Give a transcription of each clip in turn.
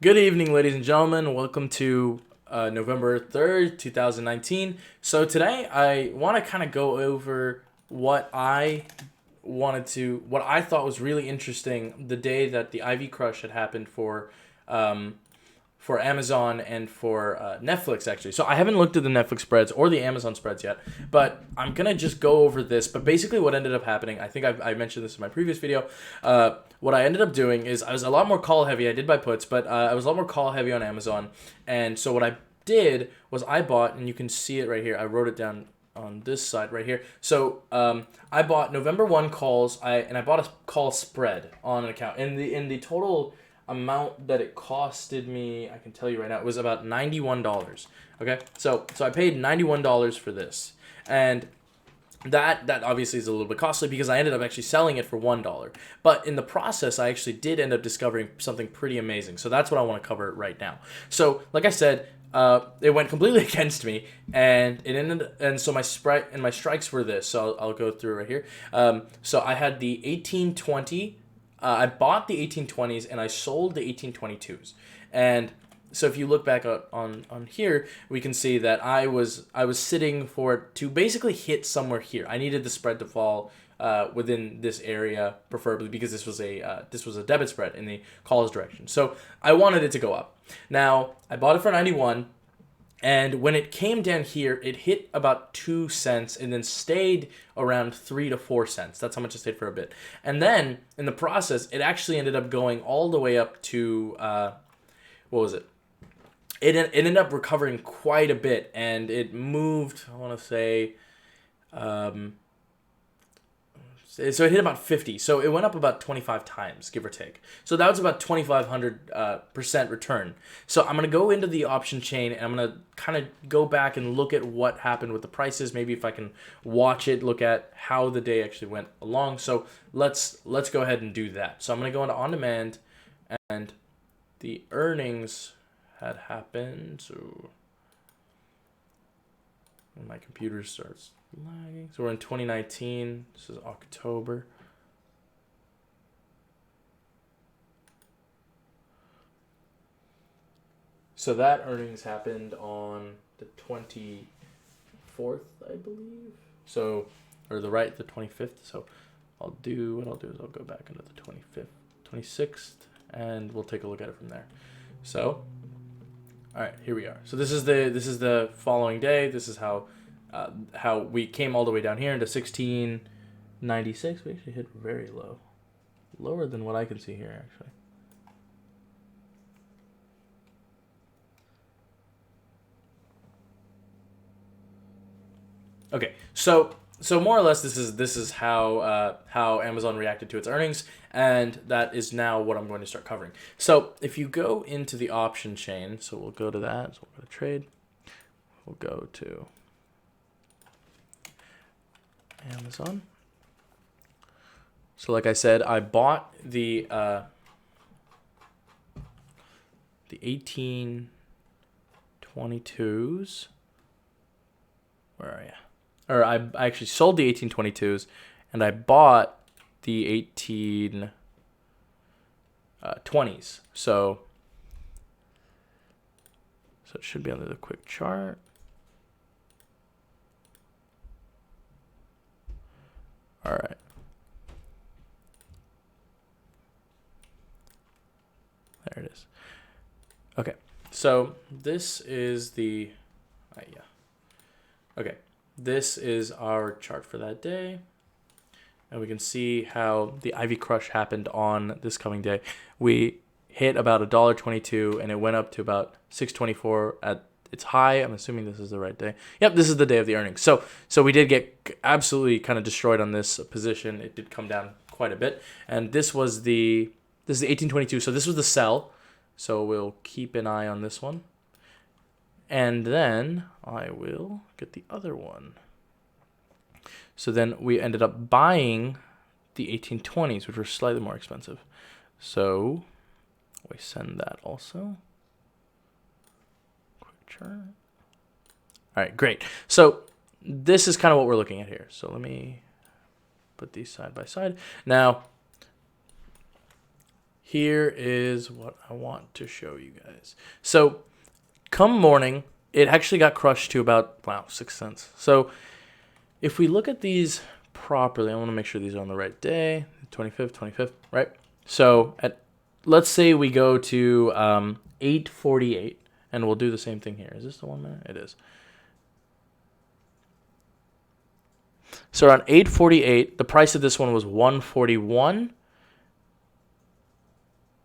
Good evening, ladies and gentlemen. Welcome to November 3rd, 2019. So today I want to kind of go over what I thought was really interesting the day that the Ivy Crush had happened um, for Amazon and for Netflix, actually. So I haven't looked at the Netflix spreads or the Amazon spreads yet, but I'm going to just go over this. But basically what ended up happening, I think I mentioned this in my previous video. What I ended up doing is I was a lot more call heavy. I did buy puts, but I was a lot more call heavy on Amazon. And so what I did was I bought, and you can see it right here. I wrote it down on this side right here. So I bought November 1 calls. I bought a call spread on an account. In the total amount that it costed me, I can tell you right now, it was about $91. Okay, so I paid $91 for this, and that obviously is a little bit costly because I ended up actually selling it for $1. But in the process, I actually did end up discovering something pretty amazing. So that's what I want to cover right now. So like I said, it went completely against me, so my spread and my strikes were this. So I'll go through right here. So I had the 1820. I bought the 1820s and I sold the 1822s. And so if you look back on here, we can see that I was sitting for it to basically hit somewhere here. I needed the spread to fall within this area, preferably because this was a debit spread in the calls direction. So I wanted it to go up. Now I bought it for 91. And when it came down here, it hit about 2 cents and then stayed around 3 to 4 cents. That's how much it stayed for a bit. And then in the process, it actually ended up going all the way up to, what was it? It ended up recovering quite a bit, and it moved, I want to say, so it hit about 50. So it went up about 25 times, give or take. So that was about 2,500% return. So I'm going to go into the option chain, and I'm going to kind of go back and look at what happened with the prices. Maybe if I can watch it, look at how the day actually went along. So let's go ahead and do that. So I'm going to go into on demand, and the earnings had happened. So when my computer starts lagging. So we're in 2019. This is October. So that earnings happened on the 24th, I believe. So, or the 25th. So I'll do is I'll go back into the 25th, 26th, and we'll take a look at it from there. So, all right, here we are. So this is the following day. This is how we came all the way down here into 1696. We actually hit very low. Lower than what I can see here, actually. Okay, so more or less this is how Amazon reacted to its earnings, and that is now what I'm going to start covering. So if you go into the option chain, so we'll go to that. So we'll go to trade. We'll go to Amazon. So like I said, I bought the 1822s. Where are you? Or I actually sold the 1822s, and I bought the 1820s. So it should be under the quick chart. All right. There it is. Okay. So this is the, yeah. Okay. This is our chart for that day. And we can see how the Ivy Crush happened on this coming day. We hit about $1.22, and it went up to about $6.24 at its high. I'm assuming this is the right day. Yep, this is the day of the earnings. So we did get absolutely kind of destroyed on this position. It did come down quite a bit. And this is the 1822. So this was the sell. So we'll keep an eye on this one. And then I will get the other one. So then we ended up buying the 1820s, which were slightly more expensive. So we send that also. Quick chart. All right, great. So this is kind of what we're looking at here. So let me put these side by side. Now, here is what I want to show you guys. So come morning, it actually got crushed to about, 6 cents. So if we look at these properly, I want to make sure these are on the right day, 25th, right? So let's say we go to 8:48, and we'll do the same thing here. Is this the 1 minute? It is. So around 8:48, the price of this one was 141,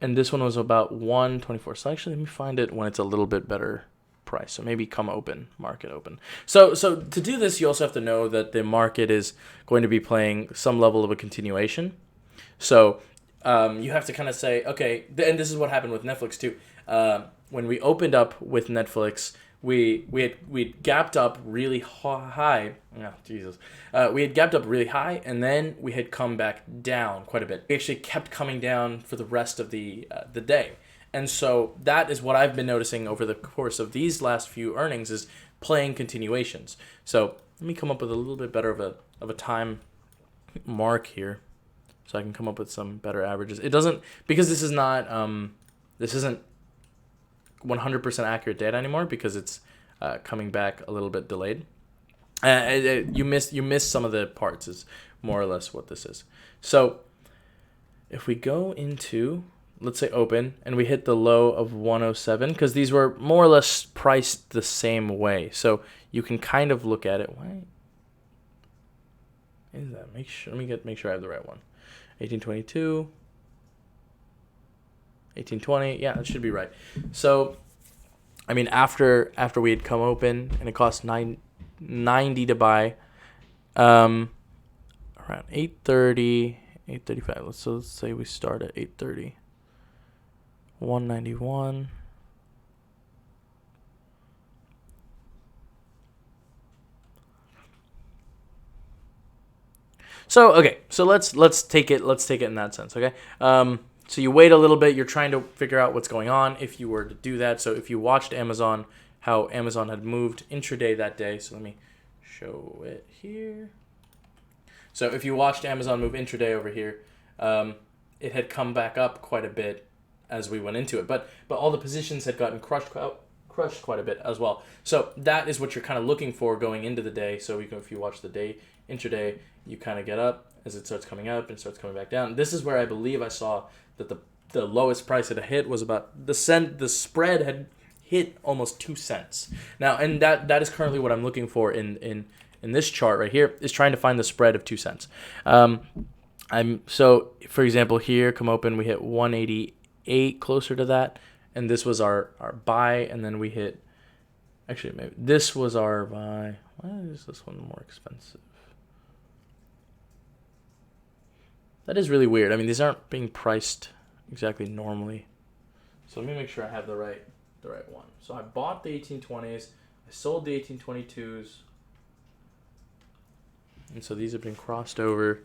and this one was about 124. So actually, let me find it when it's a little bit better price. So maybe come open, market open. So to do this, you also have to know that the market is going to be playing some level of a continuation. So you have to kind of say, okay, and this is what happened with Netflix too. When we opened up with Netflix, we gapped up really high. Oh, Jesus. We had gapped up really high, and then we had come back down quite a bit. We actually kept coming down for the rest of the day. And so that is what I've been noticing over the course of these last few earnings is playing continuations. So let me come up with a little bit better of a time mark here, so I can come up with some better averages. It doesn't, because this isn't 100% accurate data anymore, because it's coming back a little bit delayed. You missed some of the parts is more or less what this is. So if we go into, let's say open, and we hit the low of 107, because these were more or less priced the same way. So you can kind of look at it. Why is that? Let me make sure I have the right one. 1822, 1820. Yeah, that should be right. So, I mean, after we had come open and it cost $9.90 to buy, around 8:30, 8:35. Let's say we start at 8:30. 191. So okay, so let's take it in that sense, okay? So you wait a little bit, you're trying to figure out what's going on if you were to do that. So if you watched Amazon, how Amazon had moved intraday that day. So let me show it here. So if you watched Amazon move intraday over here, it had come back up quite a bit as we went into it, but all the positions had gotten crushed quite a bit as well. So that is what you're kind of looking for going into the day. So if you watch the day intraday, you kind of get up as it starts coming up and starts coming back down. This is where I believe I saw that the lowest price it had hit was about the spread had hit almost 2 cents. Now, and that is currently what I'm looking for in this chart right here, is trying to find the spread of 2 cents. So for example here, come open, we hit 188, closer to that, and this was our buy, and then we hit, actually maybe this was our buy. Why is this one more expensive? That is really weird. I mean, these aren't being priced exactly normally. So let me make sure I have the right one. So I bought the 1820s, I sold the 1822s, and so these have been crossed over.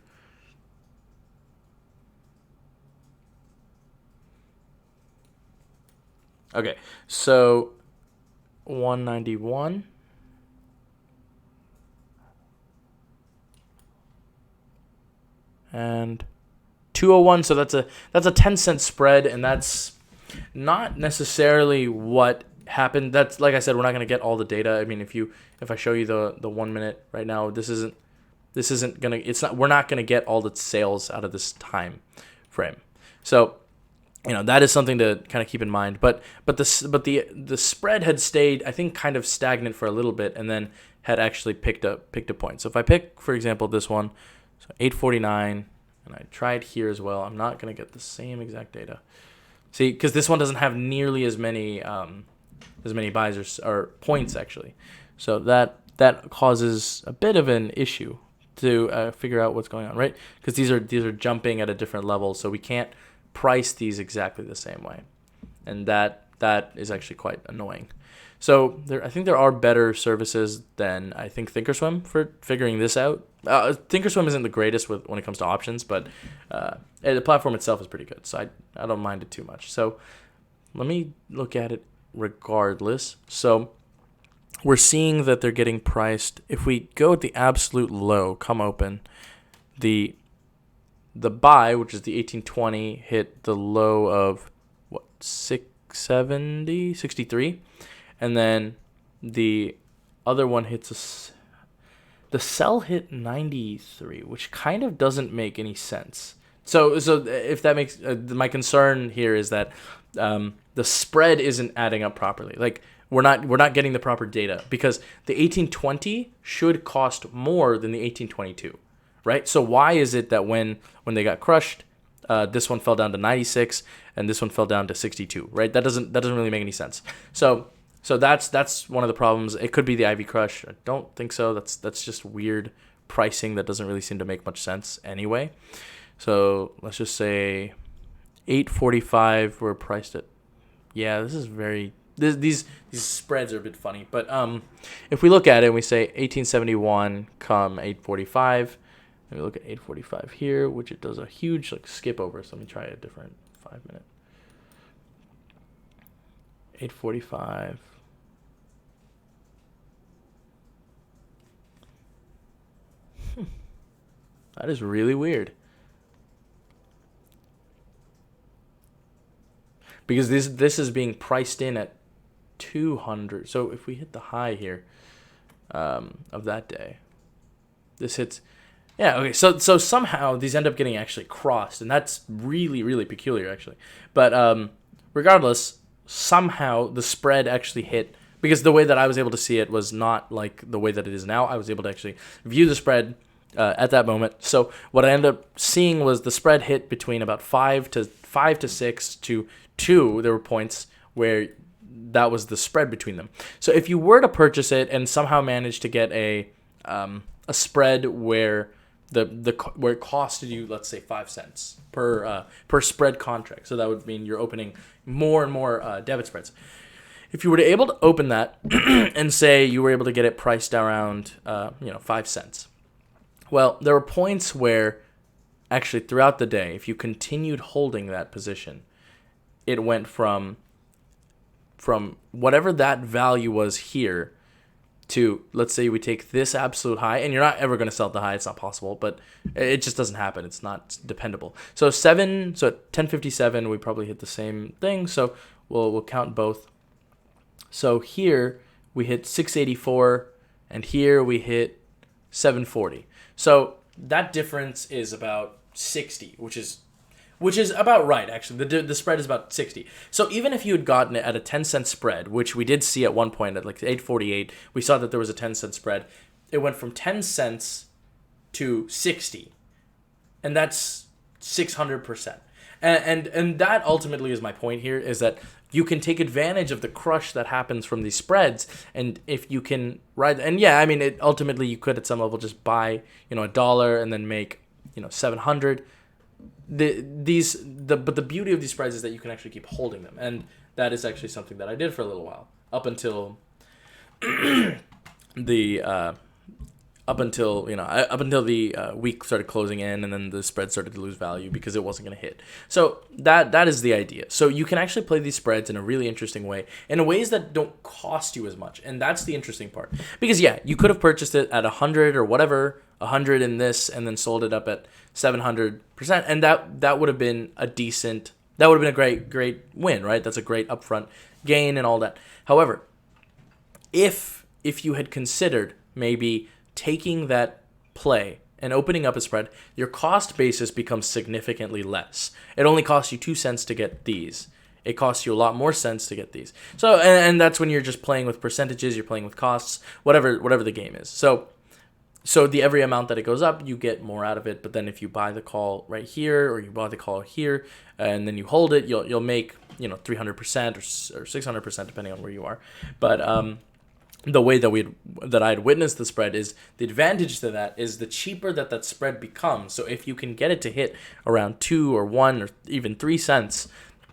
Okay, so 191. And 201, so that's a 10-cent spread, and that's not necessarily what happened. That's, like I said, we're not going to get all the data. I mean, if I show you the 1 minute right now, we're not going to get all the sales out of this time frame. So, that is something to kind of keep in mind. But the spread had stayed, I think, kind of stagnant for a little bit, and then had actually picked a point. So if I pick, for example, this one, so 849, and I tried here as well. I'm not going to get the same exact data. See, because this one doesn't have nearly as many buys or points, actually. So that causes a bit of an issue to figure out what's going on, right? Because these are jumping at a different level, so we can't price these exactly the same way. And that is actually quite annoying. So I think there are better services than, I think, Thinkorswim for figuring this out. Thinkorswim isn't the greatest when it comes to options, but the platform itself is pretty good, so I don't mind it too much. So let me look at it regardless. So we're seeing that they're getting priced. If we go at the absolute low, come open, the the buy, which is the 1820, hit the low of what, 670, 63, and then the other one hits the sell hit 93, which kind of doesn't make any sense. So if that makes my concern here is that the spread isn't adding up properly. Like we're not getting the proper data because the 1820 should cost more than the 1822, right? So why is it that when they got crushed, this one fell down to 96 and this one fell down to 62, right? That doesn't really make any sense. So that's one of the problems. It could be the Ivy Crush. I don't think so. That's just weird pricing that doesn't really seem to make much sense anyway. So let's just say 845 we're priced at. Yeah, this is very these spreads are a bit funny. But if we look at it and we say 1871 come 845, and we look at 845 here, which it does a huge skip over. So let me try a different 5-minute. 845. That is really weird. Because this is being priced in at 200. So if we hit the high here of that day, this hits. Yeah, okay. So somehow these end up getting actually crossed, and that's really, really peculiar actually. But regardless, somehow the spread actually hit, because the way that I was able to see it was not like the way that it is now. I was able to actually view the spread at that moment. So what I ended up seeing was the spread hit between about 5 to 6 to 2. There were points where that was the spread between them. So if you were to purchase it and somehow manage to get a spread where where it costed you, let's say 5 cents per spread contract, so that would mean you're opening more and more debit spreads. If you were able to open that and say you were able to get it priced around 5 cents, well, there were points where actually throughout the day, if you continued holding that position, it went from whatever that value was here to, let's say we take this absolute high, and you're not ever going to sell at the high, it's not possible, but it just doesn't happen. It's not dependable. So at 10:57 we probably hit the same thing, so we'll count both. So here we hit 684 and here we hit 740. So that difference is about 60, which is about right, actually. The spread is about 60. So even if you had gotten it at a 10-cent spread, which we did see at one point at like 848, we saw that there was a 10-cent spread. It went from 10 cents to 60, and that's 600%. And that ultimately is my point here, is that you can take advantage of the crush that happens from these spreads, and if you can ride, and yeah, I mean, ultimately you could at some level just buy $1 and then make 700. But the beauty of these spreads is that you can actually keep holding them, and that is actually something that I did for a little while up until the week started closing in, and then the spread started to lose value because it wasn't going to hit. So that is the idea. So you can actually play these spreads in a really interesting way, in ways that don't cost you as much, and that's the interesting part. Because yeah, you could have purchased it at 100 or whatever, 100 in this, and then sold it up at 700%, and that would have been a great win, right? That's a great upfront gain and all that. However, if you had considered maybe taking that play and opening up a spread, your cost basis becomes significantly less. It only costs you 2 cents to get these. It costs you a lot more cents to get these. So, and that's when you're just playing with percentages, you're playing with costs, whatever the game is. So the every amount that it goes up, you get more out of it. But then if you buy the call right here, or you buy the call here, and then you hold it, you'll make 300% or 600% depending on where you are. But the way that I had witnessed the spread is, the advantage to that is the cheaper that spread becomes. So if you can get it to hit around 2 or 1 or even 3 cents,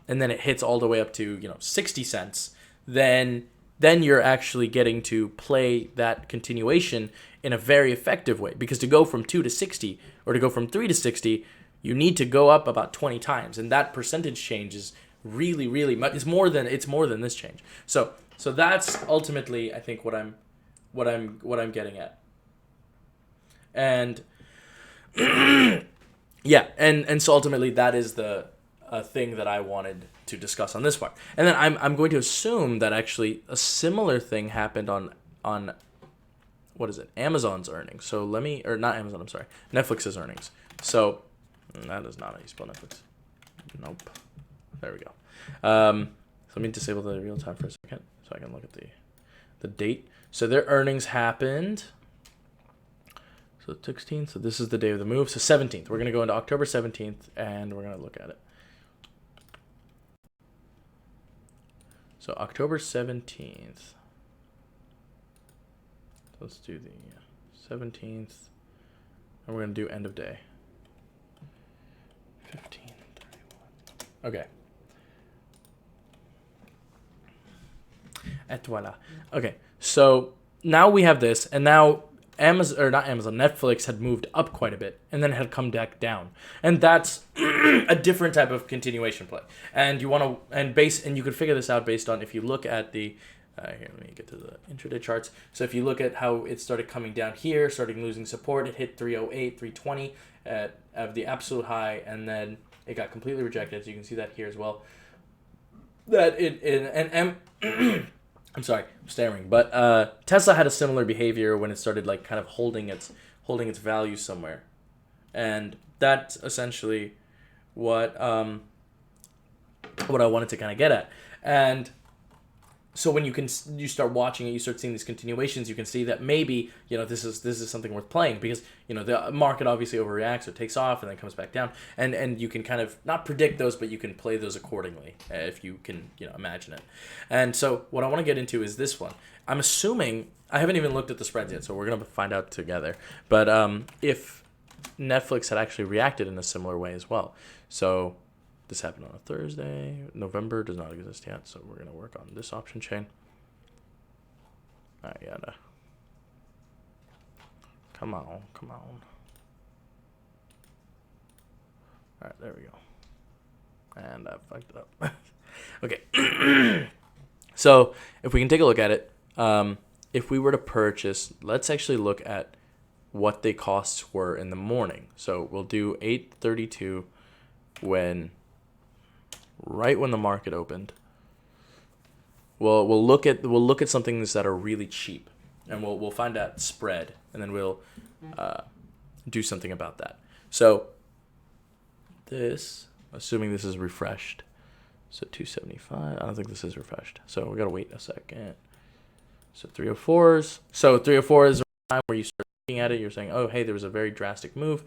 and then it hits all the way up to 60 cents, then you're actually getting to play that continuation in a very effective way. Because to go from 2 to 60 or to go from 3 to 60, you need to go up about 20 times, and that percentage change is really, really much. It's more than this change. So that's ultimately, I think, what I'm getting at. And Yeah, and so ultimately that is the thing that I wanted to discuss on this part. And then I'm going to assume that actually a similar thing happened on what is it? Amazon's earnings. So let me, or not Amazon, I'm sorry, Netflix's earnings. So that is not how you spell Netflix. Nope. There we go. So let me disable the real time for a second so I can look at the date. So their earnings happened. So 16th. So this is the day of the move. So 17th. We're going to go into October 17th and we're going to look at it. So October 17th. Let's do the 17th. And we're going to do end of day. 15:31. Okay. Et voila. Okay. So now we have this, and now Amazon, or not Amazon, Netflix had moved up quite a bit and then had come back down. And that's a different type of continuation play. And you want to, and you could figure this out based on if you look at the, here, let me get to the intraday charts. So if you look at how it started coming down here, starting losing support, it hit 308, 320 at the absolute high, and then it got completely rejected. So you can see that here as well. That I'm sorry, I'm stammering. But Tesla had a similar behavior when it started like kind of holding its value somewhere, and that's essentially what I wanted to kind of get at. And so when you start watching it, you start seeing these continuations, you can see that maybe, this is something worth playing, because the market obviously overreacts or takes off and then comes back down, and you can kind of not predict those, but you can play those accordingly if you can imagine it. And so what I want to get into is this one. I'm assuming, I haven't even looked at the spreads yet, so we're gonna find out together. But if Netflix had actually reacted in a similar way as well. So this happened on a Thursday. November does not exist yet, so we're going to work on this option chain. I gotta. Come on. All right, there we go. And I fucked it up. Okay. So if we can take a look at it, if we were to purchase, let's actually look at what the costs were in the morning. So we'll do 8:32 right when the market opened. We'll look at some things that are really cheap, and we'll find that spread, and then we'll do something about that. So this, assuming this is refreshed, so 275. I don't think this is refreshed, so we gotta wait a second. So 304s. So 304 is a time where you start looking at it. You're saying, oh hey, there was a very drastic move.